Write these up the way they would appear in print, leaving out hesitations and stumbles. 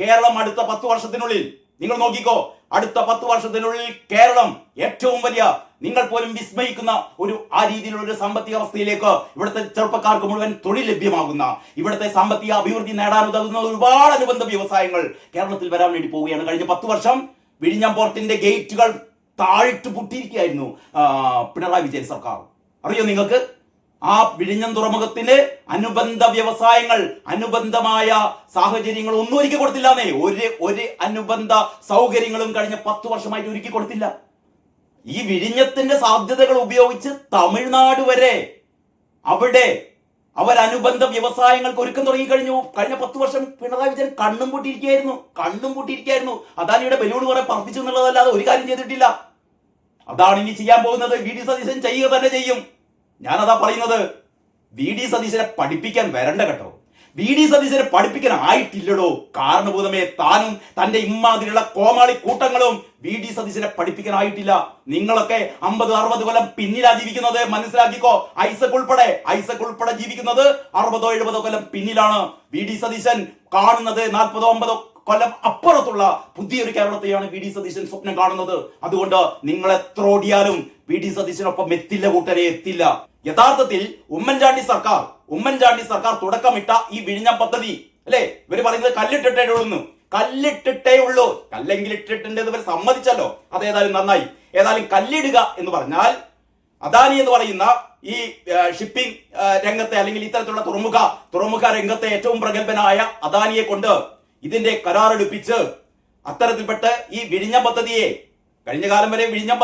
കേരളം അടുത്ത 10 വർഷത്തിനുള്ളിൽ നിങ്ങൾ നോക്കിക്കോ, അടുത്ത 10 വർഷത്തിനുള്ളിൽ കേരളം ഏറ്റവും വലിയ, നിങ്ങൾ പോലും വിസ്മയിക്കുന്ന ആ രീതിയിലുള്ള ഒരു സാമ്പത്തിക അവസ്ഥയിലേക്ക് ഇവിടുത്തെ ചെറുപ്പക്കാർക്ക് മുഴുവൻ തൊഴിൽ ലഭ്യമാകുന്ന, ഇവിടുത്തെ സാമ്പത്തിക അഭിവൃദ്ധി നേടാൻ ഉതകുന്ന ഒരുപാട് അനുബന്ധ വ്യവസായങ്ങൾ കേരളത്തിൽ വരാൻ വേണ്ടി പോവുകയാണ്. കഴിഞ്ഞ 10 വർഷം വിഴിഞ്ഞം പോർട്ടിന്റെ ഗേറ്റുകൾ താഴിട്ട് പൊട്ടിയിരിക്കുകയായിരുന്നു പിണറായി വിജയൻ സർക്കാർ. അറിയോ നിങ്ങൾക്ക്? ആ വിഴിഞ്ഞം തുറമുഖത്തിന് അനുബന്ധ വ്യവസായങ്ങൾ, അനുബന്ധമായ സാഹചര്യങ്ങൾ ഒന്നും ഒരുക്കി കൊടുത്തില്ലാന്നേ. ഒരു അനുബന്ധ സൗകര്യങ്ങളും കഴിഞ്ഞ 10 വർഷമായിട്ട് ഒരുക്കി കൊടുത്തില്ല. ഈ വിഴിഞ്ഞത്തിന്റെ സാധ്യതകൾ ഉപയോഗിച്ച് തമിഴ്നാട് വരെ അവിടെ അവരനുബന്ധ വ്യവസായങ്ങൾക്ക് ഒരുക്കം തുടങ്ങിക്കഴിഞ്ഞു. കഴിഞ്ഞ 10 വർഷം പിണറായി വിജയൻ കണ്ണും പൂട്ടിയിരിക്കുകയായിരുന്നു. അദാനിയുടെ ബലൂൺ കുറെ പറപ്പിച്ചു എന്നുള്ളതല്ലാതെ ഒരു കാര്യം ചെയ്തിട്ടില്ല. അതാണ് ഇനി ചെയ്യാൻ പോകുന്നത്. വി ഡി സതീശൻ ചെയ്യുക തന്നെ ചെയ്യും. ഞാനതാ പറയുന്നത്. വി ഡി സതീശനെ പഠിപ്പിക്കാൻ വരണ്ട കേട്ടോ. വി ഡി സതീശനെ പഠിപ്പിക്കാൻ ആയിട്ടില്ലടോ. കാരണഭൂതമേ താനും തന്റെ ഇമ്മാതിരിയുള്ള കോമാളി കൂട്ടങ്ങളും വി ഡി സതീശനെ പഠിപ്പിക്കാൻ ആയിട്ടില്ല. നിങ്ങളൊക്കെ 50-60 കൊല്ലം പിന്നിലാ ജീവിക്കുന്നത്, മനസ്സിലാക്കിക്കോ. ഐസക് ഉൾപ്പെടെ ജീവിക്കുന്നത് 60-70 കൊല്ലം പിന്നിലാണ്. വി ഡി സതീശൻ കാണുന്നത് 40-50 കൊല്ലം അപ്പുറത്തുള്ള പുതിയൊരു കേരളത്തെയാണ് വി ഡി സതീശൻ സ്വപ്നം കാണുന്നത്. അതുകൊണ്ട് നിങ്ങൾ എത്ര ഓടിയാലും വി ഡി സതീശനൊപ്പം എത്തില്ല കൂട്ടരെ, എത്തില്ല. യഥാർത്ഥത്തിൽ ഉമ്മൻചാണ്ടി സർക്കാർ തുടക്കമിട്ട ഈ വിഴിഞ്ഞം പദ്ധതി അല്ലെ, ഇവര് പറയുന്നത് കല്ലിട്ടിട്ടേ ഉള്ളൂ. കല്ലെങ്കിലും ഇട്ടിട്ടുണ്ട് ഇവർ സമ്മതിച്ചല്ലോ, അതേതായാലും നന്നായി. ഏതായാലും കല്ലിടുക എന്ന് പറഞ്ഞാൽ അദാനി എന്ന് പറയുന്ന ഈ ഷിപ്പിംഗ് രംഗത്തെ അല്ലെങ്കിൽ ഇത്തരത്തിലുള്ള തുറമുഖ രംഗത്തെ ഏറ്റവും പ്രഗത്ഭനായ അദാനിയെ കൊണ്ട് ഇതിന്റെ കരാറെടുപ്പിച്ച് അത്തരത്തിൽപ്പെട്ട് ഈ വിഴിഞ്ഞം പദ്ധതിയെ, കഴിഞ്ഞ കാലം വരെ വിഴിഞ്ഞം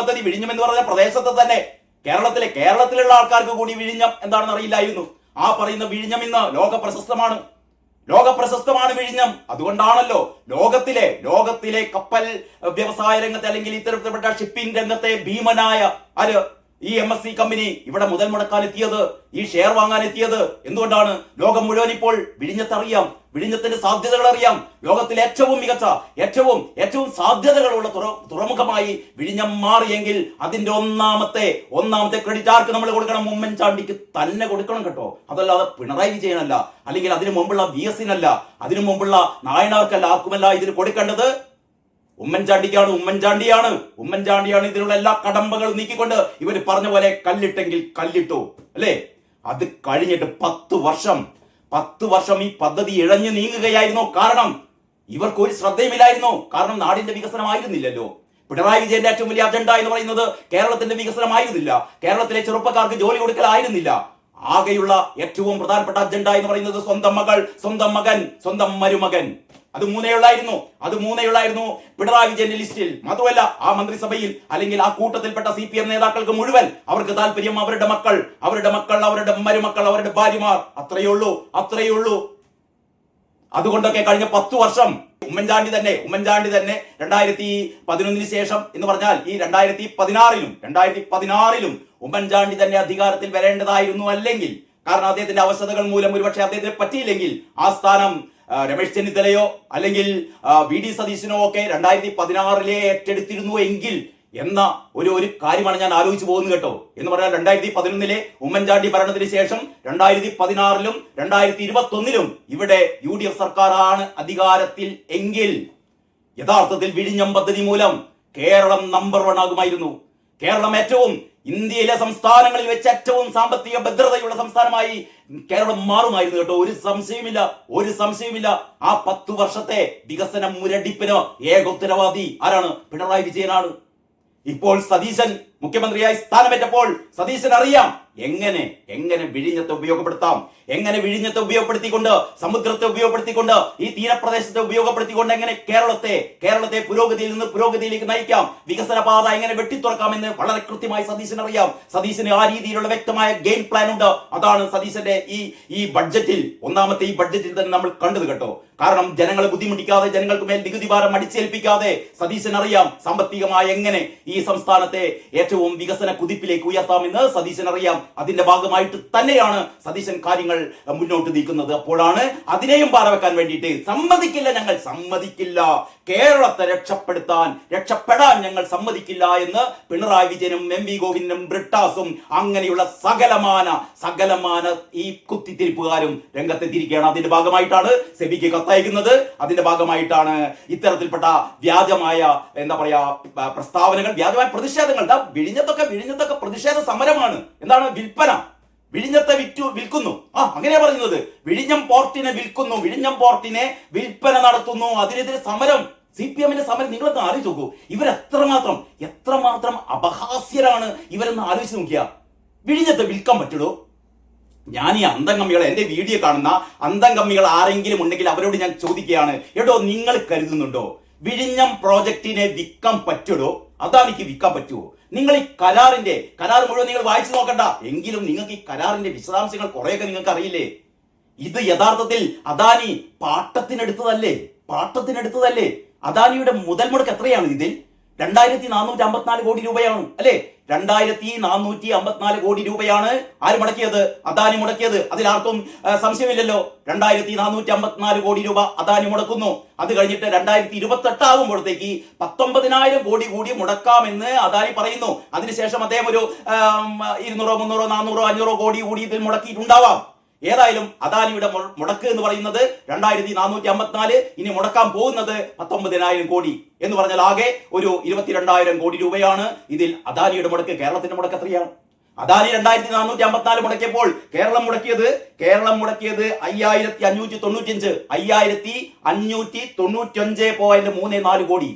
എന്ന് പറഞ്ഞ പ്രദേശത്തെ തന്നെ കേരളത്തിലുള്ള ആൾക്കാർക്ക് കൂടി വിഴിഞ്ഞം എന്താണെന്ന് അറിയില്ലായിരുന്നു. ആ പറയുന്ന വിഴിഞ്ഞം ഇന്ന് ലോക പ്രശസ്തമാണ് വിഴിഞ്ഞം. അതുകൊണ്ടാണല്ലോ ലോകത്തിലെ കപ്പൽ വ്യവസായ രംഗത്തെ അല്ലെങ്കിൽ ഇത്തരത്തിൽപ്പെട്ട ഷിപ്പിംഗ് രംഗത്തെ ഭീമനായ ഈ MSC കമ്പനി ഇവിടെ മുതൽ മുടക്കാൻ എത്തിയത്, ഈ ഷെയർ വാങ്ങാൻ എത്തിയത്. എന്തുകൊണ്ടാണ്? ലോകം മുഴുവൻ ഇപ്പോൾ വിഴിഞ്ഞത്തറിയാം, വിഴിഞ്ഞത്തിന്റെ സാധ്യതകൾ അറിയാം. ലോകത്തിലെ ഏറ്റവും മികച്ച ഏറ്റവും സാധ്യതകളുള്ള തുറമുഖമായി വിഴിഞ്ഞം മാറിയെങ്കിൽ അതിന്റെ ഒന്നാമത്തെ ക്രെഡിറ്റ് ആർക്ക് നമ്മൾ കൊടുക്കണം? ഉമ്മൻചാണ്ടിക്ക് തന്നെ കൊടുക്കണം കേട്ടോ. അതല്ലാതെ പിണറായി വിജയനല്ല, അല്ലെങ്കിൽ അതിനു മുമ്പുള്ള VS-നല്ല, അതിനു മുമ്പുള്ള നായനാർക്കല്ല, ആർക്കുമല്ല ഇതിന് കൊടുക്കേണ്ടത്. ഉമ്മൻചാണ്ടിയാണ് ഇതിനുള്ള എല്ലാ കടമ്പകളും നീക്കിക്കൊണ്ട് ഇവർ പറഞ്ഞ പോലെ കല്ലിട്ടെങ്കിൽ കല്ലിട്ടു അല്ലേ. അത് കഴിഞ്ഞിട്ട് 10 വർഷം ഈ പദ്ധതി ഇഴഞ്ഞു നീങ്ങുകയായിരുന്നു. കാരണം ഇവർക്ക് ഒരു ശ്രദ്ധയുമില്ലായിരുന്നു. കാരണം നാടിന്റെ വികസനമായിരുന്നില്ലല്ലോ. പിണറായി വിജയന്റെ ഏറ്റവും വലിയ അജണ്ട എന്ന് പറയുന്നത് കേരളത്തിന്റെ വികസനമായിരുന്നില്ല, കേരളത്തിലെ ചെറുപ്പക്കാർക്ക് ജോലി കൊടുക്കലായിരുന്നില്ല. ആകെയുള്ള ഏറ്റവും പ്രധാനപ്പെട്ട അജണ്ട എന്ന് പറയുന്നത് സ്വന്തം മകൾ, സ്വന്തം മകൻ, സ്വന്തം മരുമകൻ. അത് മൂന്നേ ഉള്ളായിരുന്നു പിണറായി വിജയന്റെ ലിസ്റ്റിൽ. മാത്രമല്ല ആ മന്ത്രിസഭയിൽ അല്ലെങ്കിൽ ആ കൂട്ടത്തിൽപ്പെട്ട CPM നേതാക്കൾക്ക് മുഴുവൻ അവർക്ക് താല്പര്യം അവരുടെ മക്കൾ, അവരുടെ മരുമക്കൾ, അവരുടെ ഭാര്യമാർ. അത്രയേ ഉള്ളൂ. അതുകൊണ്ടൊക്കെ കഴിഞ്ഞ 10 വർഷം ഉമ്മൻചാണ്ടി തന്നെ 2011 ശേഷം എന്ന് പറഞ്ഞാൽ ഈ 2016ലും ഉമ്മൻചാണ്ടി തന്നെ അധികാരത്തിൽ വരേണ്ടതായിരുന്നു. അല്ലെങ്കിൽ കാരണം അദ്ദേഹത്തിന്റെ അവസ്ഥകൾ മൂലം ഒരുപക്ഷെ അദ്ദേഹത്തിന് പറ്റിയില്ലെങ്കിൽ ആ സ്ഥാനം രമേശ് ചെന്നിത്തലയോ അല്ലെങ്കിൽ വി ഡി സതീശനോ ഒക്കെ 2016 ഏറ്റെടുത്തിരുന്നു എങ്കിൽ എന്ന ഒരു കാര്യമാണ് ഞാൻ ആലോചിച്ചു പോകുന്നത് കേട്ടോ. എന്ന് പറഞ്ഞാൽ 2011 ഉമ്മൻചാണ്ടി ഭരണത്തിന് ശേഷം 2016ലും 2021ലും ഇവിടെ UDF സർക്കാരാണ് അധികാരത്തിൽ എങ്കിൽ യഥാർത്ഥത്തിൽ വിഴിഞ്ഞം പദ്ധതി മൂലം കേരളം നമ്പർ 1 ആകുമായിരുന്നു. കേരളം ഇന്ത്യയിലെ സംസ്ഥാനങ്ങളിൽ വെച്ച് ഏറ്റവും സാമ്പത്തിക ഭദ്രതയുള്ള സംസ്ഥാനമായി കേരളം മാറുമായിരുന്നു കേട്ടോ. ഒരു സംശയമില്ല. ആ 10 വർഷത്തെ വികസന മുരടിപ്പിന് ഏക ഉത്തരവാദി ആരാണ്? പിണറായി വിജയനാണ്. ഇപ്പോൾ സതീശൻ മുഖ്യമന്ത്രിയായി സ്ഥാനമേറ്റപ്പോൾ സതീശൻ അറിയാം എങ്ങനെ വിഴിഞ്ഞത്തെ ഉപയോഗപ്പെടുത്താം, എങ്ങനെ വിഴിഞ്ഞത്തെ ഉപയോഗപ്പെടുത്തിക്കൊണ്ട്, സമുദ്രത്തെ ഉപയോഗപ്പെടുത്തിക്കൊണ്ട്, ഈ തീരപ്രദേശത്തെ ഉപയോഗപ്പെടുത്തിക്കൊണ്ട് എങ്ങനെ കേരളത്തെ പുരോഗതിയിൽ നിന്ന് പുരോഗതിയിലേക്ക് നയിക്കാം, വികസന പാത എങ്ങനെ വെട്ടിത്തുറക്കാമെന്ന് വളരെ കൃത്യമായി സതീശൻ അറിയാം. സതീശന് ആ രീതിയിലുള്ള വ്യക്തമായ ഗെയിം പ്ലാൻ ഉണ്ട്. അതാണ് സതീശന്റെ ഈ ബഡ്ജറ്റിൽ, ഒന്നാമത്തെ ഈ ബഡ്ജറ്റിൽ തന്നെ നമ്മൾ കണ്ടത് കേട്ടോ. കാരണം ജനങ്ങളെ ബുദ്ധിമുട്ടിക്കാതെ, ജനങ്ങൾക്ക് മേൽ നികുതി ഭാരം അടിച്ചേൽപ്പിക്കാതെ സതീശൻ അറിയാം സാമ്പത്തികമായി എങ്ങനെ ഈ സംസ്ഥാനത്തെ ഏറ്റവും വികസന കുതിപ്പിലേക്ക് ഉയർത്താമെന്ന് സതീശൻ അറിയാം. അതിന്റെ ഭാഗമായിട്ട് തന്നെയാണ് സതീശൻ കാര്യങ്ങൾ മുന്നോട്ട് നീക്കുന്നത്. അപ്പോഴാണ് അതിനെയും പാറവെക്കാൻ വേണ്ടിയിട്ട് സമ്മതിക്കില്ല, ഞങ്ങൾ സമ്മതിക്കില്ല, കേരളത്തെ രക്ഷപ്പെടാൻ ഞങ്ങൾ സമ്മതിക്കില്ല എന്ന് പിണറായി വിജയനും എം.വി. ഗോവിന്ദനും ബ്രിട്ടാസും അങ്ങനെയുള്ള സകലമാന ഈ കുത്തിത്തിരിപ്പുകാരും രംഗത്തെത്തിയിരിക്കുകയാണ്. അതിന്റെ ഭാഗമായിട്ടാണ് സെബിക്ക് കത്തയക്കുന്നത്. അതിന്റെ ഭാഗമായിട്ടാണ് ഇത്തരത്തിൽപ്പെട്ട വ്യാജമായ പ്രസ്താവനകൾ, വ്യാജമായ പ്രതിഷേധങ്ങൾ. വിഴിഞ്ഞത്തൊക്കെ പ്രതിഷേധ സമരമാണ്. എന്താണ് വിൽപ്പന? വിഴിഞ്ഞത്തെ വിൽക്കുന്നു. അങ്ങനെയാ പറയുന്നത്. വിഴിഞ്ഞം പോർട്ടിനെ വിൽക്കുന്നു, വിഴിഞ്ഞം പോർട്ടിനെ വിൽപ്പന നടത്തുന്നു. അതിനെതിരെ സമരം, CPM-ന്റെ സമരം. നിങ്ങളൊന്ന് ആലോചിച്ച് നോക്കൂ. എത്രമാത്രം അപഹാസ്യരാണ് ഇവരെന്ന് ആലോചിച്ച് നോക്കിയ. വിഴിഞ്ഞത്തെ വിൽക്കാൻ പറ്റുള്ളൂ? ഞാൻ ഈ അന്തംകമ്മികളെ, എന്റെ വീഡിയോ കാണുന്ന അന്തംകമ്മികൾ ആരെങ്കിലും ഉണ്ടെങ്കിൽ അവരോട് ഞാൻ ചോദിക്കുകയാണ്, എടോ നിങ്ങൾ കരുതുന്നുണ്ടോ വിഴിഞ്ഞം പ്രോജക്റ്റിനെ വിൽക്കാൻ പറ്റുള്ളൂ? അദാനിക്ക് വിൽക്കാൻ പറ്റുമോ? നിങ്ങൾ ഈ കരാർ മുഴുവൻ നിങ്ങൾ വായിച്ചു നോക്കണ്ട. എങ്കിലും നിങ്ങൾക്ക് ഈ കരാറിന്റെ വിശദാംശങ്ങൾ കുറെയൊക്കെ നിങ്ങൾക്ക് അറിയില്ലേ? ഇത് യഥാർത്ഥത്തിൽ അദാനി പാട്ടത്തിനെടുത്തതല്ലേ? അദാനിയുടെ മുതൽ മുടക്ക് എത്രയാണ്? ഇതിൽ 2454 കോടി രൂപയാണ് അല്ലെ? 2454 കോടി രൂപയാണ് ആര് മുടക്കിയത്? അദാനി മുടക്കിയത്. അതിലാർക്കും സംശയമില്ലല്ലോ. 2454 കോടി രൂപ അദാനി മുടക്കുന്നു. അത് കഴിഞ്ഞിട്ട് 2028 ആകുമ്പോഴത്തേക്ക് 19,000 കോടി കൂടി മുടക്കാമെന്ന് അദാനി പറയുന്നു. അതിനുശേഷം അദ്ദേഹം ഒരു 200, 300, 400, 500 കോടി കൂടി ഇതിൽ മുടക്കിയിട്ടുണ്ടാവാം. ഏതായാലും അദാനിയുടെ മുടക്ക് എന്ന് പറയുന്നത് 2454, ഇനി മുടക്കാൻ പോകുന്നത് 19,000 കോടി എന്ന് പറഞ്ഞാൽ ആകെ ഒരു 22,000 കോടി രൂപയാണ് ഇതിൽ അദാനിയുടെ മുടക്ക്. കേരളത്തിന്റെ മുടക്ക് എത്രയാണ്? അദാനി 2454 മുടക്കിയപ്പോൾ കേരളം മുടക്കിയത് 5595 5595.34 കോടി.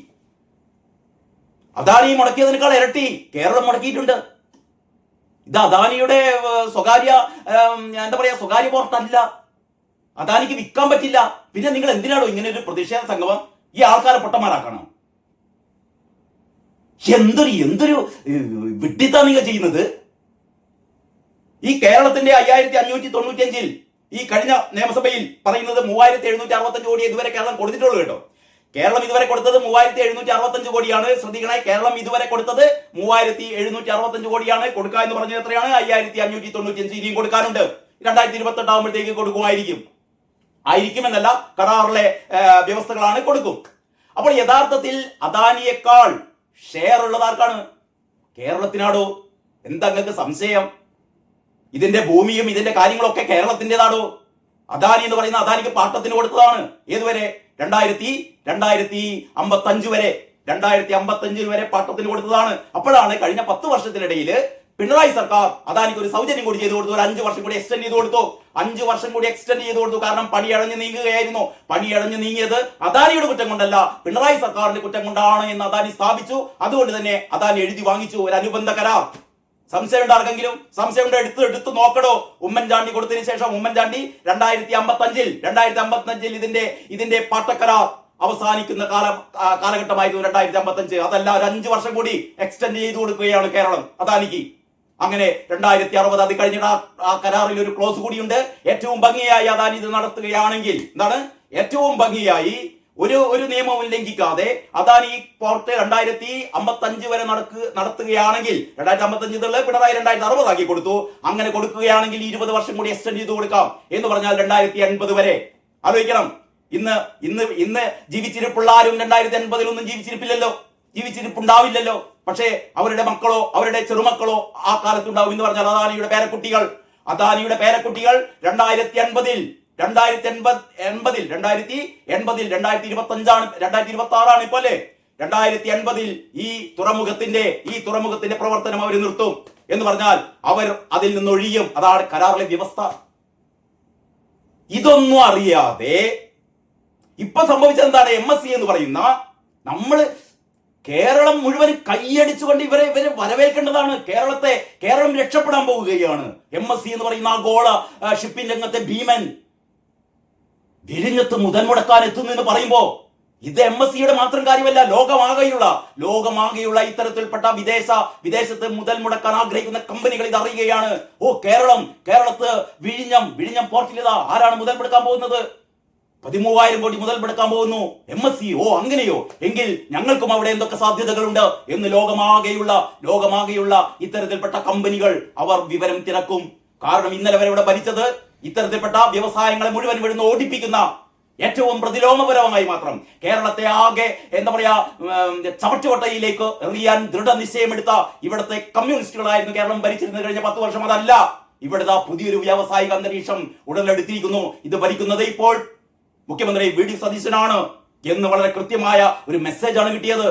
അദാനി മുടക്കിയതിനേക്കാൾ ഇരട്ടി കേരളം മുടക്കിയിട്ടുണ്ട്. ഇത് അദാനിയുടെ സ്വകാര്യ പോർട്ടല്ല. അദാനിക്ക് വിൽക്കാൻ പറ്റില്ല. പിന്നെ നിങ്ങൾ എന്തിനാണോ ഇങ്ങനെ ഒരു പ്രതിഷേധ സംഗമം? ഈ ആൾക്കാരെ പൊട്ടന്മാരാക്കണം. എന്തൊരു വിഡ്ഢിത്താ നിങ്ങൾ ചെയ്യുന്നത്? ഈ കേരളത്തിന്റെ 5595 ഈ കഴിഞ്ഞ നിയമസഭയിൽ പറയുന്നത് 3765 കോടി ഇതുവരെ കേരളം കൊടുത്തിട്ടുള്ളൂ കേട്ടോ. കേരളം ഇതുവരെ കൊടുത്തത് 3765 കോടിയാണ്. ശ്രദ്ധിക്കണേ, കേരളം ഇതുവരെ കൊടുത്തത് 3765 കോടിയാണ്. കൊടുക്കുക എന്ന് പറഞ്ഞത് എത്രയാണ്? 5595. ഇനിയും കൊടുക്കാനുണ്ട്. 2028 ആകുമ്പോഴത്തേക്ക് ആയിരിക്കുമെന്നല്ല, കരാറിലെ വ്യവസ്ഥകളാണ്, കൊടുക്കും. അപ്പോൾ യഥാർത്ഥത്തിൽ അദാനിയേക്കാൾ ഷെയർ ഉള്ളത് ആർക്കാണ്? കേരളത്തിനാടോ. എന്താ നിങ്ങൾക്ക് സംശയം? ഇതിന്റെ ഭൂമിയും ഇതിന്റെ കാര്യങ്ങളൊക്കെ കേരളത്തിൻ്റെതാണോ? അദാനി എന്ന് പറയുന്ന അദാനിക്ക് പാട്ടത്തിന് കൊടുത്തതാണ്. ഏതുവരെ? 2055 വരെ, 2055 വരെ പാട്ടത്തിന് കൊടുത്തതാണ്. അപ്പോഴാണ് കഴിഞ്ഞ 10 വർഷത്തിനിടയിൽ പിണറായി സർക്കാർ അദാനിക്ക് ഒരു സൗജന്യം കൂടി ചെയ്തു കൊടുത്തു. ഒരു 5 വർഷം കൂടി എക്സ്റ്റെൻഡ് ചെയ്ത് കൊടുത്തു. 5 വർഷം കൂടി എക്സ്റ്റെൻഡ് ചെയ്ത് കൊടുത്തു. കാരണം പണിയടഞ്ഞ് നീങ്ങുകയായിരുന്നു. പണിയടഞ്ഞ് നീങ്ങിയത് അദാനിയുടെ കുറ്റം കൊണ്ടല്ല, പിണറായി സർക്കാരിന്റെ കുറ്റം കൊണ്ടാണ് എന്ന് അദാനി സ്ഥാപിച്ചു. അതുകൊണ്ട് തന്നെ അദാനി എഴുതി വാങ്ങിച്ചു ഒരു അനുബന്ധ കരാർ. സംശയമുണ്ട് ആർക്കെങ്കിലും? സംശയമുണ്ട്? എടുത്ത് നോക്കടോ. ഉമ്മൻചാണ്ടി കൊടുത്തതിന് ശേഷം ഉമ്മൻചാണ്ടി 2055 ഇതിന്റെ പാട്ടക്കരാർ അവസാനിക്കുന്ന കാലഘട്ടമായിരുന്നു 2055. അതല്ല, ഒരു 5 വർഷം കൂടി എക്സ്റ്റെൻഡ് ചെയ്തു കൊടുക്കുകയാണ് കേരളം അദാനിക്ക്. അങ്ങനെ 2060 അത് കഴിഞ്ഞിട്ട് ആ കരാറിൽ ഒരു ക്ലോസ് കൂടിയുണ്ട്. ഏറ്റവും ഭംഗിയായി അദാനി ഇത് നടത്തുകയാണെങ്കിൽ, ഏറ്റവും ഭംഗിയായി ഒരു നിയമവും ലംഘിക്കാതെ അദാനി പോർട്ട് 2055 വരെ നടത്തുകയാണെങ്കിൽ, 2055 പിണറായി 2060 ആക്കി കൊടുത്തു. അങ്ങനെ കൊടുക്കുകയാണെങ്കിൽ 20 വർഷം കൂടി എക്സ്റ്റെൻഡ് ചെയ്ത് കൊടുക്കാം എന്ന് പറഞ്ഞാൽ 2080 വരെ. ആലോചിക്കണം. ഇന്ന് ജീവിച്ചിരിപ്പുള്ള ആരും 2080 ജീവിച്ചിരിപ്പില്ലല്ലോ, ജീവിച്ചിരിപ്പുണ്ടാവില്ലല്ലോ. പക്ഷേ അവരുടെ മക്കളോ അവരുടെ ചെറുമക്കളോ ആ കാലത്തുണ്ടാവും എന്ന് പറഞ്ഞാൽ അദാനിയുടെ പേരക്കുട്ടികൾ 2080 2025 ഇപ്പൊ അല്ലേ? 2080 ഈ തുറമുഖത്തിന്റെ പ്രവർത്തനം അവർ നിർത്തും എന്ന് പറഞ്ഞാൽ അവർ അതിൽ നിന്നൊഴിയും. അതാണ് കരാറിലെ വ്യവസ്ഥ. ഇതൊന്നും അറിയാതെ ഇപ്പൊ സംഭവിച്ചത് എന്താണ്? MSC എന്ന് പറയുന്ന കേരളം മുഴുവൻ കൈയടിച്ചുകൊണ്ട് ഇവരെ വരവേൽക്കേണ്ടതാണ്. കേരളം രക്ഷപ്പെടാൻ പോവുകയാണ്. MSC എന്ന് പറയുന്ന ആഗോള ഷിപ്പിംഗ് രംഗത്തെ ഭീമൻ വിഴിഞ്ഞത്ത് മുതൽ മുടക്കാൻ എത്തുന്നു എന്ന് പറയുമ്പോ ഇത് MSCയുടെ മാത്രം കാര്യമല്ല, ലോകമാകെയുള്ള ഇത്തരത്തിൽപ്പെട്ട വിദേശത്ത് മുതൽ മുടക്കാൻ ആഗ്രഹിക്കുന്ന കമ്പനികൾ ഇത് അറിയുകയാണ്. കേരളത്ത് വിഴിഞ്ഞം പോർട്ടിൽ ആരാണ് മുതൽ മുടക്കാൻ പോകുന്നത്? 13,000 കോടി മുതൽ മുടക്കാൻ പോകുന്നു MSC. ഓ അങ്ങനെയോ, എങ്കിൽ ഞങ്ങൾക്കും അവിടെ എന്തൊക്കെ സാധ്യതകളുണ്ട് എന്ന് ലോകമാകെയുള്ള ഇത്തരത്തിൽപ്പെട്ട കമ്പനികൾ അവർ വിവരം തിരക്കും. കാരണം ഇന്നലെ വരെ ഇവിടെ ഭരിച്ചത് ഇത്തരത്തിൽപ്പെട്ട വ്യവസായങ്ങളെ മുഴുവൻ ഇവിടുന്ന് ഓടിപ്പിക്കുന്ന ഏറ്റവും പ്രതിലോമപരമായി മാത്രം കേരളത്തെ ആകെ എന്താ പറയാ ചവറ്റുകൊട്ടയിലേക്ക് എറിയാൻ ദൃഢനിശ്ചയമെടുത്ത ഇവിടുത്തെ കമ്മ്യൂണിസ്റ്റുകളായിരുന്നു കേരളം ഭരിച്ചിരുന്നത് കഴിഞ്ഞ 10 വർഷം. അതല്ല, ഇവിടുത്തെ പുതിയൊരു വ്യാവസായിക അന്തരീക്ഷം ഉടലെടുത്തിരിക്കുന്നു. ഇത് ഭരിക്കുന്നത് ഇപ്പോൾ മുഖ്യമന്ത്രി VD സതീശനാണ് എന്ന് വളരെ കൃത്യമായ ഒരു മെസ്സേജാണ് കിട്ടിയത്.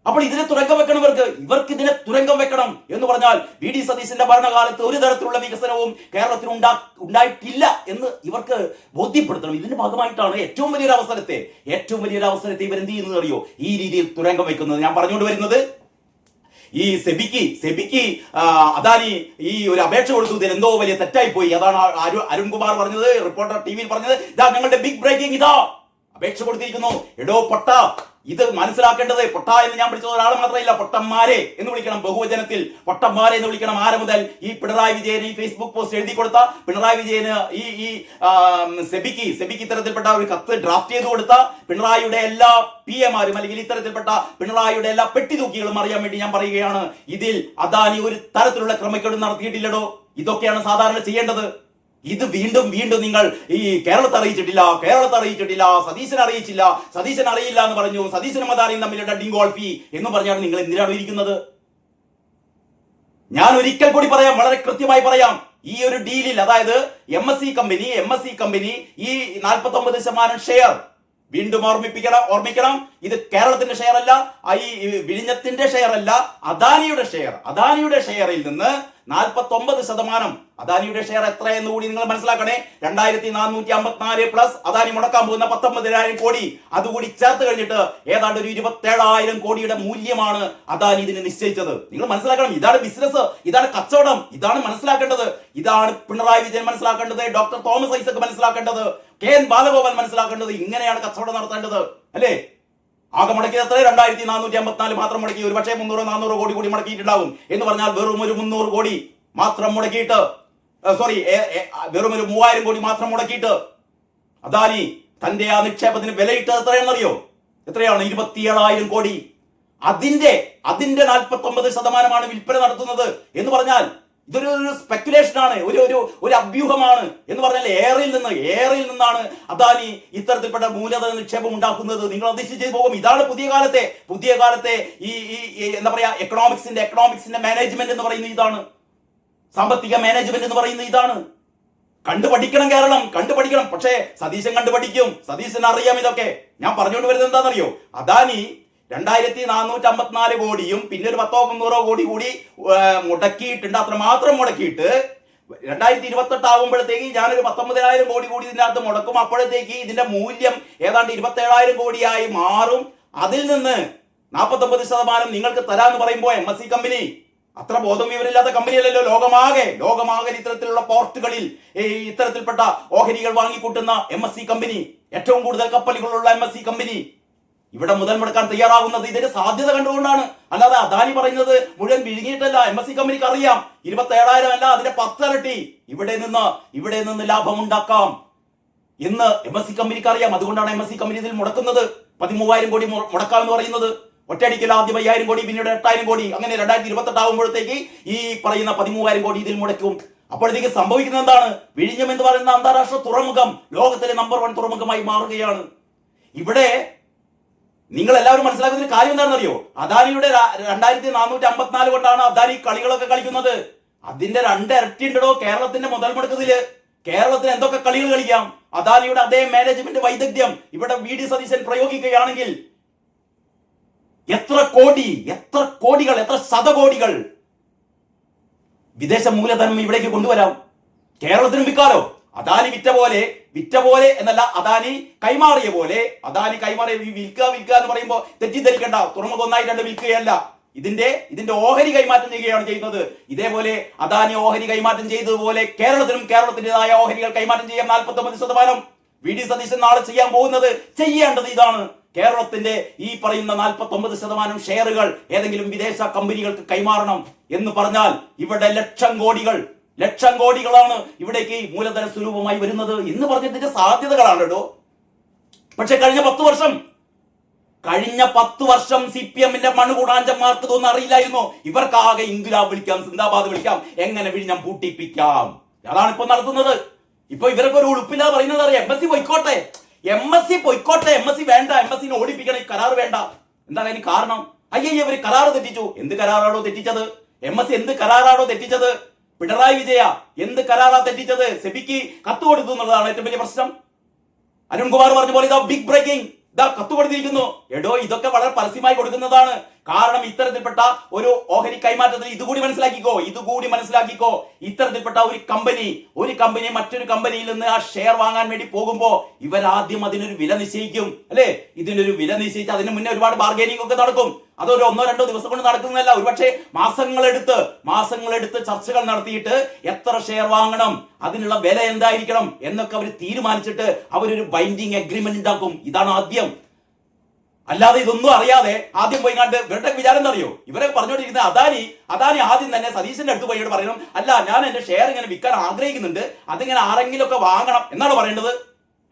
അപ്പോൾ ഇതിനെ തുരങ്കം വെക്കണം, ഇവർക്ക് ഇതിനെ തുരങ്കം വെക്കണം എന്ന് പറഞ്ഞാൽ VD സതീശന്റെ ഭരണകാലത്ത് ഒരു തരത്തിലുള്ള വികസനവും കേരളത്തിൽ ഉണ്ടായിട്ടില്ല എന്ന് ഇവർക്ക് ബോധ്യപ്പെടുത്തണം. ഇതിന്റെ ഭാഗമായിട്ടാണ് ഏറ്റവും വലിയൊരു അവസരത്തെ ഇവർ എന്ത് ചെയ്യുന്നത് അറിയോ, ഈ രീതിയിൽ തുരങ്കം വെക്കുന്നത്. ഞാൻ പറഞ്ഞുകൊണ്ട് വരുന്നത്, ഈ സെബിക്ക് അദാനി ഈ ഒരു അപേക്ഷ കൊടുത്തു, ഇതിൽ എന്തോ വലിയ തെറ്റായി പോയി. അതാണ് അരുൺകുമാർ പറഞ്ഞത്, റിപ്പോർട്ടർ TV പറഞ്ഞത്. ഇതാ ഞങ്ങളുടെ ബിഗ് ബ്രേക്കിംഗ്, ഇതാ അപേക്ഷ കൊടുത്തിരിക്കുന്നു. എടോ പൊട്ട, ഇത് മനസ്സിലാക്കേണ്ടത് പൊട്ട എന്ന് ഞാൻ വിളിച്ചത് ഒരാൾ മാത്രമല്ല, പൊട്ടന്മാരെ എന്ന് വിളിക്കണം, ബഹുവചനത്തിൽ പൊട്ടന്മാരെ എന്ന് വിളിക്കണം. ആരെ മുതൽ? ഈ പിണറായി വിജയൻ ഈ ഫേസ്ബുക്ക് പോസ്റ്റ് എഴുതി കൊടുത്ത പിണറായി വിജയന് ഈ സെബിക്ക് ഇത്തരത്തിൽപ്പെട്ട ഒരു കത്ത് ഡ്രാഫ്റ്റ് ചെയ്ത് കൊടുത്ത പിണറായിയുടെ എല്ലാ PM-മാരും അല്ലെങ്കിൽ ഇത്തരത്തിൽപ്പെട്ട പിണറായിയുടെ എല്ലാ പെട്ടിതൂക്കികളും അറിയാൻ വേണ്ടി ഞാൻ പറയുകയാണ്, ഇതിൽ അദാനി ഒരു തരത്തിലുള്ള ക്രമക്കേട് നടത്തിയിട്ടില്ലടോ. ഇതൊക്കെയാണ് സാധാരണ ചെയ്യേണ്ടത്. ഇത് വീണ്ടും നിങ്ങൾ ഈ കേരളത്തെ അറിയിച്ചിട്ടില്ല, സതീശൻ അറിയില്ല എന്ന് പറഞ്ഞു, സതീശനും അദാനിയും തമ്മിലുള്ള ഡിങ്കോൾഫി എന്ന് പറഞ്ഞാണ് നിങ്ങൾ എന്തിനാണ് ഇരിക്കുന്നത്? ഞാൻ ഒരിക്കൽ കൂടി പറയാം, വളരെ കൃത്യമായി പറയാം. ഈ ഒരു ഡീലിൽ, അതായത് MSC കമ്പനി ഈ 49% ഷെയർ, വീണ്ടും ഓർമ്മിക്കണം, ഇത് കേരളത്തിന്റെ ഷെയർ അല്ല, ഈ വിഴിഞ്ഞത്തിന്റെ ഷെയർ അല്ല, അദാനിയുടെ ഷെയറിൽ നിന്ന് 49% അദാനിയുടെ ഷെയർ എത്രയെന്ന് കൂടി നിങ്ങൾ മനസ്സിലാക്കണേ. 2454 പ്ലസ് അദാനി മുടക്കാൻ പോകുന്ന 19,000 കോടി അതുകൂടി ചേർത്ത് കഴിഞ്ഞിട്ട് ഏതാണ്ട് ഒരു 27,000 കോടിയുടെ മൂല്യമാണ് അദാനി ഇതിന് നിശ്ചയിച്ചത്. നിങ്ങൾ മനസ്സിലാക്കണം, ഇതാണ് ബിസിനസ്, ഇതാണ് കച്ചവടം, ഇതാണ് മനസ്സിലാക്കേണ്ടത്. ഇതാണ് പിണറായി വിജയൻ മനസ്സിലാക്കേണ്ടത്, ഡോക്ടർ തോമസ് ഐസക് മനസ്സിലാക്കേണ്ടത്, KN ബാലഗോപാൽ മനസ്സിലാക്കേണ്ടത്. ഇങ്ങനെയാണ് കച്ചവടം നടത്തേണ്ടത്, അല്ലേ? ആകെ മുടക്കിയത് എത്ര? 2454 മാത്രം മുടക്കി. ഒരു പക്ഷേ 300-400 കോടി കൂടി മുടക്കിയിട്ടുണ്ടാകും എന്ന് പറഞ്ഞാൽ വെറും ഒരു 300 കോടി മാത്രം മുടക്കിയിട്ട്, വെറും ഒരു 3000 കോടി മാത്രം മുടക്കിയിട്ട് അദാനി തന്റെ ആ നിക്ഷേപത്തിന് വിലയിട്ടത് എത്രയാണെന്നറിയോ? എത്രയാണ്? 27,000 കോടി. അതിന്റെ 49% വിൽപ്പന നടത്തുന്നത് എന്ന് പറഞ്ഞാൽ ഇതൊരു സ്പെക്കുലേഷൻ ആണ്, ഒരു അഭ്യൂഹമാണ് എന്ന് പറഞ്ഞാൽ എയറിൽ നിന്നാണ് അദാനി ഇത്തരത്തിൽപ്പെട്ട മൂലധന നിക്ഷേപം ഉണ്ടാക്കുന്നത്. നിങ്ങൾ അതിശയിച്ചു പോകും. ഇതാണ് പുതിയ കാലത്തെ ഈ എന്താ പറയാ എക്കണോമിക്സിന്റെ മാനേജ്മെന്റ് എന്ന് പറയുന്നത് ഇതാണ്, സാമ്പത്തിക മാനേജ്മെന്റ് എന്ന് പറയുന്നത് ഇതാണ്. കണ്ടുപഠിക്കണം കേരളം, കണ്ടുപഠിക്കണം. പക്ഷേ സതീശൻ കണ്ടുപഠിക്കും, സതീശൻ അറിയാം ഇതൊക്കെ. ഞാൻ പറഞ്ഞുകൊണ്ട് വരുന്നത് എന്താണെന്നറിയോ? അദാനി 2454 കോടിയും പിന്നെ ഒരു 100-300 കോടി കൂടി മുടക്കിയിട്ടുണ്ട്. അത്രമാത്രം മുടക്കിയിട്ട് 2028 ആകുമ്പോഴത്തേക്ക് ഞാനൊരു 19,000 കോടി കൂടി ഇതിൻ്റെ അകത്ത് മുടക്കും. അപ്പോഴത്തേക്ക് ഇതിന്റെ മൂല്യം ഏതാണ്ട് 27,000 കോടിയായി മാറും. അതിൽ നിന്ന് 49% നിങ്ങൾക്ക് തരാന്ന് പറയുമ്പോൾ MSC കമ്പനി അത്ര ബോധം വിവരമില്ലാത്ത കമ്പനിയല്ലല്ലോ. ലോകമാകെ ഇത്തരത്തിലുള്ള പോർട്ടുകളിൽ ഇത്തരത്തിൽപ്പെട്ട ഓഹരികൾ വാങ്ങിക്കൂട്ടുന്ന MSC കമ്പനി, ഏറ്റവും കൂടുതൽ കപ്പലുകളുള്ള MSC കമ്പനി ഇവിടെ മുതൽ മുടക്കാൻ തയ്യാറാകുന്നത് ഇതിന്റെ സാധ്യത കണ്ടുകൊണ്ടാണ്. അല്ലാതെ അദാനി പറയുന്നത് മുഴുവൻ വിഴുങ്ങിയിട്ടല്ല. MSC കമ്പനിക്ക് അറിയാം 27,000 അല്ല, അതിന്റെ 10 ഇരട്ടി ഇവിടെ നിന്ന് ലാഭം ഉണ്ടാക്കാം എന്ന് MSC കമ്പനിക്ക് അറിയാം. അതുകൊണ്ടാണ് MSC കമ്പനി ഇതിൽ മുടക്കുന്നത്. 13,000 കോടി മുടക്കാമെന്ന് പറയുന്നത്. ഒറ്റയടിക്കൽ ആദ്യം 5,000 കോടി, പിന്നീട് 8,000 കോടി, അങ്ങനെ 2028 ആകുമ്പോഴത്തേക്ക് ഈ പറയുന്ന 13,000 കോടി ഇതിൽ മുടക്കും. അപ്പോഴത്തേക്ക് സംഭവിക്കുന്നത് എന്താണ്? വിഴിഞ്ഞം എന്ന് പറയുന്ന അന്താരാഷ്ട്ര തുറമുഖം ലോകത്തിലെ നമ്പർ 1 തുറമുഖമായി മാറുകയാണ്. ഇവിടെ നിങ്ങൾ എല്ലാവരും മനസ്സിലാക്കുന്ന ഒരു കാര്യം എന്താണെന്ന് അറിയോ? അദാനിയുടെ 2454 കൊണ്ടാണ് അദാനി കളികളൊക്കെ കളിക്കുന്നത്. അതിന്റെ 2 ഇരട്ടി ഉണ്ടോ കേരളത്തിന്റെ മുതൽ മുടക്കത്തില്. കേരളത്തിന് എന്തൊക്കെ കളികൾ കളിക്കാം? അദാനിയുടെ അതേ മാനേജ്മെന്റ് വൈദഗ്ധ്യം ഇവിടെ VD സതീശൻ പ്രയോഗിക്കുകയാണെങ്കിൽ എത്ര കോടികൾ, എത്ര ശതകോടികൾ വിദേശ മൂലധനം ഇവിടേക്ക് കൊണ്ടുവരാം. കേരളത്തിനും വിൽക്കാലോ. അദാനി വിറ്റ പോലെ എന്നല്ല, അദാനി കൈമാറിയ പോലെ. അദാനി കൈമാറിയ വിൽക്കുക എന്ന് പറയുമ്പോൾ തെറ്റിദ്ധരിക്കേണ്ട. തുറമുഖം 1-2 വിൽക്കുകയല്ല, ഇതിന്റെ ഓഹരി കൈമാറ്റം ചെയ്യുകയാണ് ചെയ്യുന്നത്. ഇതേപോലെ അദാനി ഓഹരി കൈമാറ്റം ചെയ്തതുപോലെ കേരളത്തിൻ്റെതായ ഓഹരികൾ കൈമാറ്റം ചെയ്യാം. 49%. VD സതീശൻ നാളെ ചെയ്യാൻ പോകുന്നത്, ചെയ്യേണ്ടത് ഇതാണ്. കേരളത്തിന്റെ ഈ പറയുന്ന 49% ഷെയറുകൾ ഏതെങ്കിലും വിദേശ കമ്പനികൾക്ക് കൈമാറണം എന്ന് പറഞ്ഞാൽ ഇവിടെ ലക്ഷം കോടികളാണ് ഇവിടേക്ക് മൂലധന സ്വരൂപമായി വരുന്നത് എന്ന് പറഞ്ഞതിന്റെ സാധ്യതകളാണ് കേട്ടോ. പക്ഷെ കഴിഞ്ഞ 10 വർഷം CPM-ന്റെ മണ്ണുകൂടാഞ്ചന്മാർക്ക് ഇതൊന്നും അറിയില്ലായിരുന്നു. ഇവർക്കാകെ ഇൻക്ലാബ് വിളിക്കാം, സിന്ദാബാദ് വിളിക്കാം, എങ്ങനെ വിഴിഞ്ഞം പൂട്ടിപ്പിക്കാം, അതാണ് ഇപ്പൊ നടത്തുന്നത്. ഇപ്പൊ ഇവരൊക്കെ ഒരു ഉളുപ്പില്ലാതെ പറയുന്നത് അറിയാം, MSc പൊയ്ക്കോട്ടെ, MSc വേണ്ട, MSc ഓടിപ്പിക്കണം, ഈ കരാർ വേണ്ട. എന്താണ് അതിന് കാരണം? അയ്യേ ഇവര് കരാറ് തെറ്റിച്ചു. എന്ത് കരാറാണോ തെറ്റിച്ചത്? MSc എന്ത് കരാറാണോ തെറ്റിച്ചത്? പിണറായി വിജയ എന്ത് കരാറാ തെറ്റിച്ചത്? സെബിക്ക് കത്ത് കൊടുത്തു എന്നുള്ളതാണ് ഏറ്റവും വലിയ പ്രശ്നം. അരുൺകുമാർ പറഞ്ഞ പോലെ ഇതാ ബിഗ് ബ്രേക്കിംഗ്, ഇതാ കത്ത് കൊടുത്തിരിക്കുന്നു. എടോ, ഇതൊക്കെ വളരെ പരസ്യമായി കൊടുക്കുന്നതാണ്. കാരണം ഇത്തരത്തിൽപ്പെട്ട ഒരു ഓഹരി കൈമാറ്റത്തിൽ ഇതുകൂടി മനസ്സിലാക്കിക്കോ. ഇത്തരത്തിൽപ്പെട്ട ഒരു കമ്പനി മറ്റൊരു കമ്പനിയിൽ നിന്ന് ആ ഷെയർ വാങ്ങാൻ വേണ്ടി പോകുമ്പോ ഇവരാദ്യം അതിനൊരു വില നിശ്ചയിക്കും, അല്ലെ? ഇതിനൊരു വില നിശ്ചയിച്ച് അതിന് മുന്നേ ഒരുപാട് ബാർഗൈനിങ് ഒക്കെ നടക്കും. അതൊരു 1-2 ദിവസം കൊണ്ട് നടക്കുന്നതല്ല, ഒരുപക്ഷെ മാസങ്ങളെടുത്ത് ചർച്ചകൾ നടത്തിയിട്ട് എത്ര ഷെയർ വാങ്ങണം, അതിനുള്ള വില എന്തായിരിക്കണം എന്നൊക്കെ അവർ തീരുമാനിച്ചിട്ട് അവരൊരു ബൈൻഡിങ് അഗ്രിമെന്റ് ഉണ്ടാക്കും. ഇതാണ് ആദ്യം. അല്ലാതെ ഇതൊന്നും അറിയാതെ ആദ്യം പോയി കണ്ട് ഇവരുടെ വിചാരം എന്താ അറിയോ? ഇവരെ പറഞ്ഞുകൊണ്ടിരിക്കുന്ന അദാനി ആദ്യം തന്നെ സതീശന്റെ അടുത്ത് പോയി പറയണം, അല്ല ഞാൻ എന്റെ ഷെയർ ഇങ്ങനെ വിൽക്കാൻ ആഗ്രഹിക്കുന്നുണ്ട്, അതിങ്ങനെ ആരെങ്കിലും ഒക്കെ വാങ്ങണം എന്നാണ് പറയേണ്ടത്.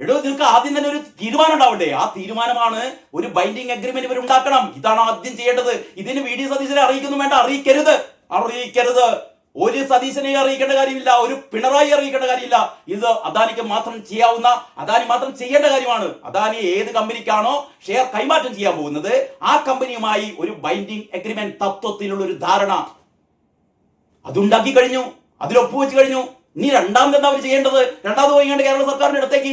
എടോ, നിങ്ങൾക്ക് ആദ്യം തന്നെ ഒരു തീരുമാനം ഉണ്ടാവട്ടെ. ആ തീരുമാനമാണ് ഒരു ബൈൻഡിങ് അഗ്രിമെന്റ് ഇവർ ഉണ്ടാക്കണം. ഇതാണ് ആദ്യം ചെയ്യേണ്ടത്. ഇതിന് VD സതീശനെ അറിയിക്കുന്നു വേണ്ട, അറിയിക്കരുത്. ഒരു സതീശനെ അറിയിക്കേണ്ട കാര്യമില്ല, ഒരു പിണറായി അറിയിക്കേണ്ട കാര്യമില്ല. ഇത് അദാനിക്ക് മാത്രം അദാനി മാത്രം ചെയ്യേണ്ട കാര്യമാണ്. അദാനി ഏത് കമ്പനിക്കാണോ ഷെയർ കൈമാറ്റം ചെയ്യാൻ പോകുന്നത് ആ കമ്പനിയുമായി ഒരു ബൈൻഡിങ് അഗ്രിമെന്റ്, തത്വത്തിലുള്ള ഒരു ധാരണ അതുണ്ടാക്കി കഴിഞ്ഞു, അതിൽ ഒപ്പുവെച്ച് കഴിഞ്ഞു. ഇനി രണ്ടാമത് എന്താ അവർ ചെയ്യേണ്ടത്? രണ്ടാമത് പോയിങ്ങാണ്ട് കേരള സർക്കാരിന്റെ അടുത്തേക്ക്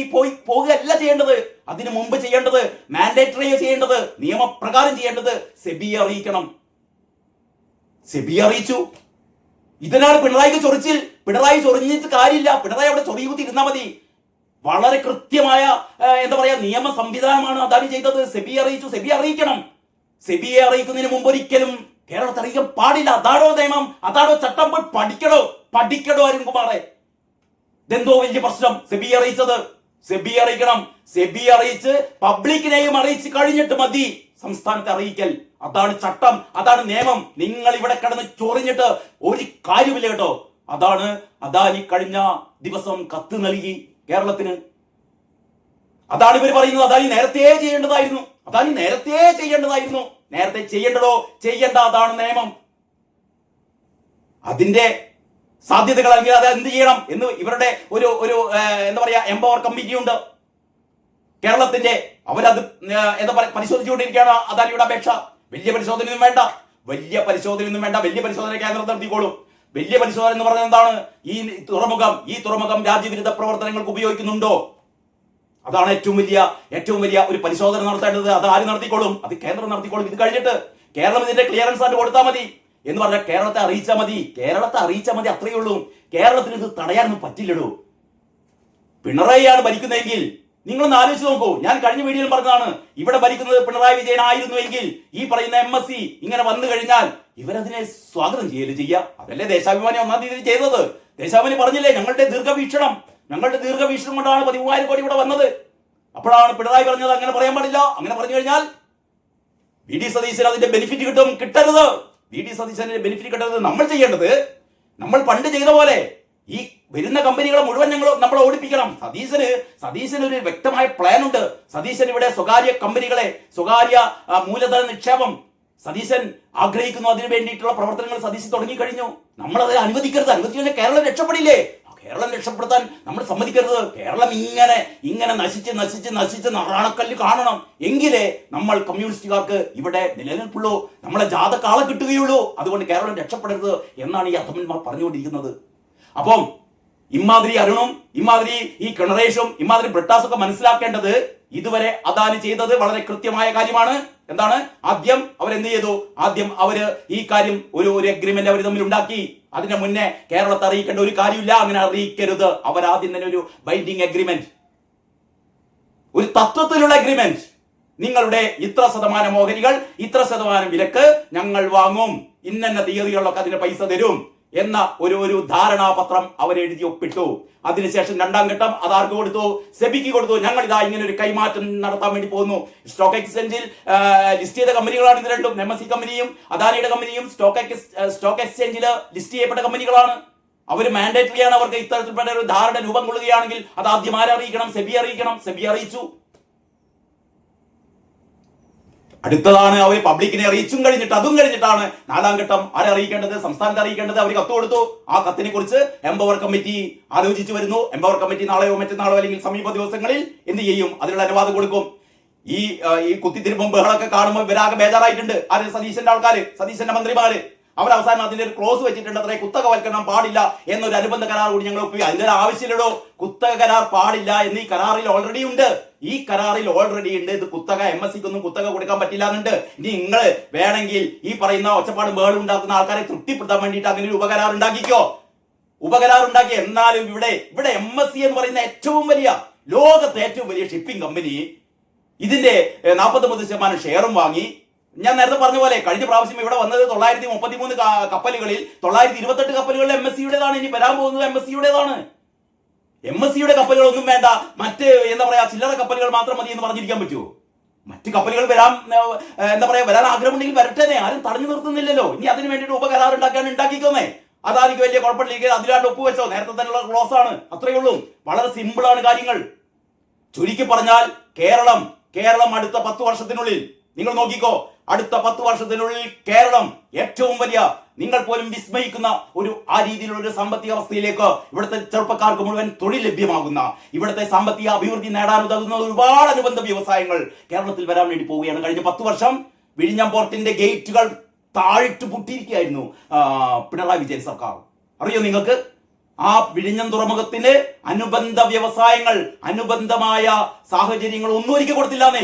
പോകുകയല്ല ചെയ്യേണ്ടത്. അതിനു മുമ്പ് ചെയ്യേണ്ടത്, മാൻഡേറ്ററി ചെയ്യേണ്ടത്, നിയമപ്രകാരം ചെയ്യേണ്ടത് സെബിയെ അറിയിക്കണം. സെബിയെ അറിയിച്ചു. ഇതിനാണ് പിണറായിക്ക് ചൊറിച്ചിൽ. പിണറായി ചൊറിഞ്ഞിട്ട് കാര്യമില്ല. പിണറായി അവിടെ ചൊറിയുത്തി ഇരുന്നാൽ മതി. വളരെ കൃത്യമായ നിയമ സംവിധാനമാണ് അദാനി ചെയ്തത്. സെബിയെ അറിയിച്ചു. സെബിയെ അറിയിക്കണം. സെബിയെ അറിയിക്കുന്നതിന് മുമ്പ് ഒരിക്കലും കേരളത്തിൽ അറിയിക്കാൻ പാടില്ല. അതാണോ നിയമം, അതാണോ ചട്ടം? പോയി പഠിക്കടോ അരുൺകുമാറെ. ഇതെന്തോ വലിയ പ്രശ്നം. സെബിയെ അറിയിച്ചത്, സെബിയെ അറിയിക്കണം. സെബിയെ അറിയിച്ച് പബ്ലിക്കിനെയും അറിയിച്ച് കഴിഞ്ഞിട്ട് മതി സംസ്ഥാനത്തെ അറിയിക്കൽ. അതാണ് ചട്ടം, അതാണ് നിയമം. നിങ്ങൾ ഇവിടെ കിടന്ന് ചൊറിഞ്ഞിട്ട് ഒരു കാര്യമില്ല കേട്ടോ. അതാണ് അദാനി കഴിഞ്ഞ ദിവസം കത്ത് നൽകി കേരളത്തിന്. അതാണ് ഇവർ പറയുന്നത് അദാനി നേരത്തെ ചെയ്യേണ്ടതായിരുന്നു. നേരത്തെ ചെയ്യണ്ട. അതാണ് നിയമം. അതിന്റെ സാധ്യതകൾ അല്ലെങ്കിൽ അത് എന്ത് ചെയ്യണം എന്ന് ഇവരുടെ ഒരു എംപവർ കമ്മിറ്റി ഉണ്ട് കേരളത്തിന്റെ. അവരത് പരിശോധിച്ചുകൊണ്ടിരിക്കുകയാണ് അദാനിയുടെ അപേക്ഷ. വലിയ പരിശോധനയൊന്നും വേണ്ട. വലിയ പരിശോധന കേന്ദ്രം നടത്തിക്കോളും. വലിയ പരിശോധന എന്ന് പറഞ്ഞാൽ എന്താണ്? ഈ തുറമുഖം രാജ്യവിരുദ്ധ പ്രവർത്തനങ്ങൾക്ക് ഉപയോഗിക്കുന്നുണ്ടോ? അതാണ് ഏറ്റവും വലിയ ഒരു പരിശോധന നടത്തേണ്ടത്. അത് ആര് നടത്തിക്കോളും? അത് കേന്ദ്രം നടത്തിക്കോളും. ഇത് കഴിഞ്ഞിട്ട് കേരളം ഇതിന്റെ ക്ലിയറൻസ് ആയിട്ട് കൊടുത്താൽ മതി എന്ന് പറഞ്ഞാൽ കേരളത്തെ അറിയിച്ചാൽ മതി. അത്രയേ ഉള്ളൂ. കേരളത്തിന് ഇത് തടയാനൊന്നും പറ്റില്ലടോ. പിണറായിയാണ് ഭരിക്കുന്നതെങ്കിൽ നിങ്ങളൊന്ന് ആലോചിച്ച് നോക്കൂ. ഞാൻ കഴിഞ്ഞ വീഡിയോയിൽ പറഞ്ഞതാണ്, ഇവിടെ ഭരിക്കുന്നത് പിണറായി വിജയൻ ആയിരുന്നുവെങ്കിൽ ഈ പറയുന്ന MSc ഇങ്ങനെ വന്നു കഴിഞ്ഞാൽ ഇവരതിനെ സ്വാഗതം ചെയ്യുക. അതല്ലേ ദേശാഭിമാനി 1-ാം തീയതി ചെയ്തത്. ദേശാഭിമാനി പറഞ്ഞില്ലേ, ഞങ്ങളുടെ ദീർഘവീക്ഷണം കൊണ്ടാണ് 13,000 കോടി ഇവിടെ വന്നത്. അപ്പോഴാണ് പിണറായി പറഞ്ഞത് അങ്ങനെ പറയാൻ പാടില്ല. അങ്ങനെ പറഞ്ഞു കഴിഞ്ഞാൽ VD സതീശന് അതിന്റെ ബെനിഫിറ്റ് കിട്ടരുത്. VD സതീശന്റെ ബെനിഫിറ്റ് കിട്ടരുത്. നമ്മൾ ചെയ്യേണ്ടത്, നമ്മൾ പണ്ട് ചെയ്ത പോലെ ഈ വരുന്ന കമ്പനികളെ മുഴുവൻ നമ്മൾ ഓടിപ്പിക്കണം. സതീശന് ഒരു വ്യക്തമായ പ്ലാൻ ഉണ്ട്. സതീശൻ ഇവിടെ സ്വകാര്യ കമ്പനികളെ, സ്വകാര്യ മൂലധന നിക്ഷേപം സതീശൻ ആഗ്രഹിക്കുന്നു. അതിനു വേണ്ടിയിട്ടുള്ള പ്രവർത്തനങ്ങൾ സതീശൻ തുടങ്ങിക്കഴിഞ്ഞു. നമ്മളത് അനുവദിക്കരുത്. അനുവദിച്ചു കേരളം രക്ഷപ്പെടില്ലേ? കേരളം രക്ഷപ്പെടുത്താൻ നമ്മൾ സമ്മതിക്കരുത്. കേരളം ഇങ്ങനെ നശിച്ച് നാണക്കല്ല് കാണണം. എങ്കിലേ നമ്മൾ കമ്മ്യൂണിസ്റ്റുകാർക്ക് ഇവിടെ നിലനിൽപ്പുള്ളൂ, നമ്മളെ ജാതക്കാളെ കിട്ടുകയുള്ളൂ. അതുകൊണ്ട് കേരളം രക്ഷപ്പെടരുത് എന്നാണ് ഈ അധമന്മാർ പറഞ്ഞുകൊണ്ടിരിക്കുന്നത്. അപ്പം ഇമാതിരി അരുണും ഇമാതിരി ഈ കിണറേഷും ഇമാതിരി ബ്രിട്ടാസൊക്കെ മനസ്സിലാക്കേണ്ടത് ഇതുവരെ അദാനി ചെയ്തത് വളരെ കൃത്യമായ കാര്യമാണ്. എന്താണ്? ആദ്യം അവരെന്ത് ചെയ്തു? ആദ്യം അവര് ഈ കാര്യം ഒരു അഗ്രിമെന്റ് അവർ തമ്മിൽ ഉണ്ടാക്കി. അതിന് മുന്നേ കേരളത്തെ അറിയിക്കേണ്ട ഒരു കാര്യമില്ല. അങ്ങനെ അറിയിക്കരുത്. അവരാദ്യം തന്നെ ഒരു ബൈൻഡിങ് അഗ്രിമെന്റ്, ഒരു തത്വത്തിലുള്ള അഗ്രിമെന്റ്, നിങ്ങളുടെ ഇത്ര ശതമാനം ഓഹരികൾ, ഇത്ര ശതമാനം വിലക്ക് ഞങ്ങൾ വാങ്ങും, ഇന്ന തീയതികളിലൊക്കെ അതിന് പൈസ തരും എന്ന ഒരു ധാരണാപത്രം അവരെഴുതി ഒപ്പിട്ടു. അതിനുശേഷം രണ്ടാം ഘട്ടം അതാർക്ക് കൊടുത്തു? സെബിക്ക് കൊടുത്തു. ഞങ്ങൾ ഇതാ ഇങ്ങനെ ഒരു കൈമാറ്റം നടത്താൻ വേണ്ടി പോകുന്നു. സ്റ്റോക്ക് എക്സ്ചേഞ്ചിൽ ലിസ്റ്റ് ചെയ്ത കമ്പനികളാണ് ഇത് രണ്ടും. MSc കമ്പനിയും അദാനിയുടെ കമ്പനിയും സ്റ്റോക്ക് എക്സ്ചേഞ്ചിൽ ലിസ്റ്റ് ചെയ്യപ്പെട്ട കമ്പനികളാണ്. അവർ മാൻഡേറ്ററി ആണ്. അവർക്ക് ഇത്തരത്തിൽപ്പെട്ട ഒരു ധാരണ രൂപം കൊള്ളുകയാണെങ്കിൽ അത് ആദ്യം ആരറിയിക്കണം? സെബി അറിയിക്കണം. സെബി അറിയിച്ചു. അടുത്തതാണ് അവർ പബ്ലിക്കിനെ അറിയിച്ചും കഴിഞ്ഞിട്ട് അതും കഴിഞ്ഞിട്ടാണ് നാലാം ഘട്ടം ആരെ അറിയിക്കേണ്ടത്, സംസ്ഥാനത്തെ അറിയിക്കേണ്ടത്. അവർ കത്ത് കൊടുത്തു. ആ കത്തിനെ കുറിച്ച് എംപവർ കമ്മിറ്റി ആലോചിച്ചു വരുന്നു. എംപവർ കമ്മിറ്റി നാളെയോ മറ്റന്നാളോ അല്ലെങ്കിൽ സമീപ ദിവസങ്ങളിൽ എന്ത് ചെയ്യും, അതിനുള്ള അനുവാദം കൊടുക്കും. ഈ കുത്തിത്തിരിപ്പും ബഹളമൊക്കെ കാണുമ്പോൾ ഇവരാകെ ബേജാറായിട്ടുണ്ട്. ആര്? സതീശന്റെ ആൾക്കാര്, സതീശന്റെ മന്ത്രിമാര്. അവർ അവസാനം അതിന്റെ ഒരു ക്ലോസ് വെച്ചിട്ടുണ്ട്, അത്രേ കുത്തകവൽക്കരണം പാടില്ല എന്നൊരു അനുബന്ധ കരാർ കൂടി ഞങ്ങൾ ഒപ്പി. അതിന്റെ ആവശ്യമില്ലടോ, കുത്തക കരാർ പാടില്ല എന്ന് ഈ കരാറിൽ ഓൾറെഡി ഉണ്ട്. ഈ കരാറിൽ ഓൾറെഡി ഉണ്ട്. ഇത് കുത്തക MSCക്കൊന്നും കുത്തക കൊടുക്കാൻ പറ്റില്ല എന്നുണ്ട്. ഇനി നിങ്ങൾ വേണമെങ്കിൽ ഈ പറയുന്ന ഒച്ചപ്പാടും ബഹളം ഉണ്ടാക്കുന്ന ആൾക്കാരെ തൃപ്തിപ്പെടുത്താൻ വേണ്ടിയിട്ട് അങ്ങനെ ഒരു ഉപകരാർ ഉണ്ടാക്കിക്കോ, ഉപകരാർ ഉണ്ടാക്കി. എന്നാലും ഇവിടെ MSC എന്ന് പറയുന്ന ഏറ്റവും വലിയ, ലോകത്തെ ഏറ്റവും വലിയ ഷിപ്പിംഗ് കമ്പനി ഇതിന്റെ 49% ഷെയറും വാങ്ങി. ഞാൻ നേരത്തെ പറഞ്ഞ പോലെ കഴിഞ്ഞ പ്രാവശ്യം ഇവിടെ വന്നത് 933 കപ്പലുകളിൽ 928 കപ്പലുകൾ MSCയുടേതാണ്. ഇനി വരാൻ പോകുന്നത് MSCയുടേതാണ്. MSCയുടെ കപ്പലുകളൊന്നും വേണ്ട, മറ്റ് എന്താ പറയാ ചില്ലറ കപ്പലുകൾ മാത്രം മതി എന്ന് പറഞ്ഞിരിക്കാൻ പറ്റുമോ? മറ്റ് കപ്പലുകൾ വരാൻ വരാൻ ആഗ്രഹമുണ്ടെങ്കിൽ വരട്ടെ, ആരും തടഞ്ഞു നിർത്തുന്നില്ലല്ലോ. ഇനി അതിന് വേണ്ടിയിട്ട് ഉപകരാർ ഉണ്ടാക്കിക്കോന്നേ. അതായിരിക്കും വലിയ കുഴപ്പമില്ല. അതിലാണ്ട് ഒപ്പുവെച്ചോ, നേരത്തെ തന്നെയുള്ള ക്ലോസ് ആണ്. അത്രയേ ഉള്ളൂ. വളരെ സിമ്പിൾ ആണ് കാര്യങ്ങൾ. ചുരുക്കി പറഞ്ഞാൽ കേരളം അടുത്ത 10 വർഷത്തിനുള്ളിൽ, നിങ്ങൾ നോക്കിക്കോ, അടുത്ത 10 വർഷത്തിനുള്ളിൽ കേരളം ഏറ്റവും വലിയ, നിങ്ങൾ പോലും വിസ്മയിക്കുന്ന ആ രീതിയിലുള്ള ഒരു സാമ്പത്തിക അവസ്ഥയിലേക്ക് ഇവിടുത്തെ ചെറുപ്പക്കാർക്ക് മുഴുവൻ തൊഴിൽ ലഭ്യമാകുന്ന, ഇവിടുത്തെ സാമ്പത്തിക അഭിവൃദ്ധി നേടാനുതകുന്ന ഒരുപാട് അനുബന്ധ വ്യവസായങ്ങൾ കേരളത്തിൽ വരാൻ വേണ്ടി പോവുകയാണ്. കഴിഞ്ഞ 10 വർഷം വിഴിഞ്ഞം പോർട്ടിന്റെ ഗേറ്റുകൾ താഴിട്ട് പൂട്ടിയിരിക്കുകയായിരുന്നു പിണറായി വിജയൻ സർക്കാർ. അറിയോ നിങ്ങൾക്ക്? ആ വിഴിഞ്ഞം തുറമുഖത്തിന് അനുബന്ധ വ്യവസായങ്ങൾ, അനുബന്ധമായ സാഹചര്യങ്ങൾ ഒന്നും ഒരുക്കി കൊടുത്തില്ലാന്നേ.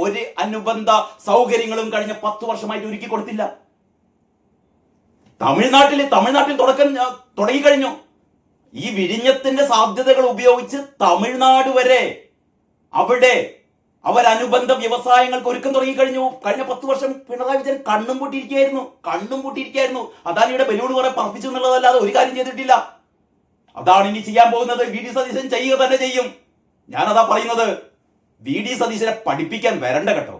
ഒരു അനുബന്ധ സൗകര്യങ്ങളും കഴിഞ്ഞ 10 വർഷമായിട്ട് ഒരുക്കി കൊടുത്തില്ല. തമിഴ്നാട്ടിൽ തുടങ്ങിക്കഴിഞ്ഞു. ഈ വിഴിഞ്ഞത്തിന്റെ സാധ്യതകൾ ഉപയോഗിച്ച് തമിഴ്നാട് വരെ അവിടെ അവരനുബന്ധ വ്യവസായങ്ങൾക്ക് ഒരുക്കം തുടങ്ങിക്കഴിഞ്ഞു. കഴിഞ്ഞ 10 വർഷം പിണറായി വിജയൻ കണ്ണും പൂട്ടിയിരിക്കുകയായിരുന്നു. അദാനിയുടെ ബലൂൺ കുറെ പറപ്പിച്ചു എന്നുള്ളതല്ലാതെ ഒരു കാര്യം ചെയ്തിട്ടില്ല. അതാണ് ഇനി ചെയ്യാൻ പോകുന്നത്. VD സതീശൻ ചെയ്യുക തന്നെ ചെയ്യും. ഞാനതാ പറയുന്നത്. VD സതീശനെ പഠിപ്പിക്കാൻ വരണ്ട കേട്ടോ.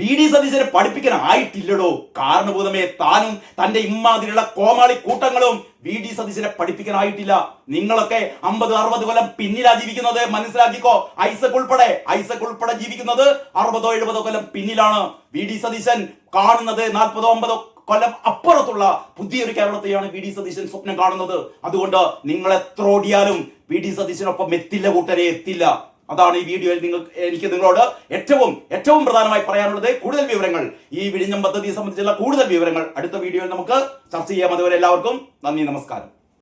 VD സതീശനെ പഠിപ്പിക്കാൻ ആയിട്ടില്ലടോ. കാരണഭൂതമേ താനും തന്റെ ഇമ്മാതിരിയുള്ള കോമാളി കൂട്ടങ്ങളും VD സതീശനെ പഠിപ്പിക്കാൻ ആയിട്ടില്ല. നിങ്ങളൊക്കെ 50-60 കൊല്ലം പിന്നിലാ ജീവിക്കുന്നത്, മനസ്സിലാക്കിക്കോ. ഐസക് ഉൾപ്പെടെ ജീവിക്കുന്നത് 60-70 കൊല്ലം പിന്നിലാണ്. VD സതീശൻ കാണുന്നത് 40-50 കൊല്ലം അപ്പുറത്തുള്ള പുതിയൊരു കേരളത്തെയാണ് VD സതീശൻ സ്വപ്നം കാണുന്നത്. അതുകൊണ്ട് നിങ്ങൾ എത്ര ഓടിയാലും VD സതീശനൊപ്പം എത്തില്ല കൂട്ടരെ, എത്തില്ല. അതാണ് ഈ വീഡിയോയിൽ എനിക്ക് നിങ്ങളോട് ഏറ്റവും പ്രധാനമായി പറയാനുള്ളത്. കൂടുതൽ വിവരങ്ങൾ, ഈ വിഴിഞ്ഞം പദ്ധതിയെ സംബന്ധിച്ചുള്ള കൂടുതൽ വിവരങ്ങൾ അടുത്ത വീഡിയോയിൽ നമുക്ക് ചർച്ച ചെയ്യാം. അതുവരെ എല്ലാവർക്കും നന്ദി, നമസ്കാരം.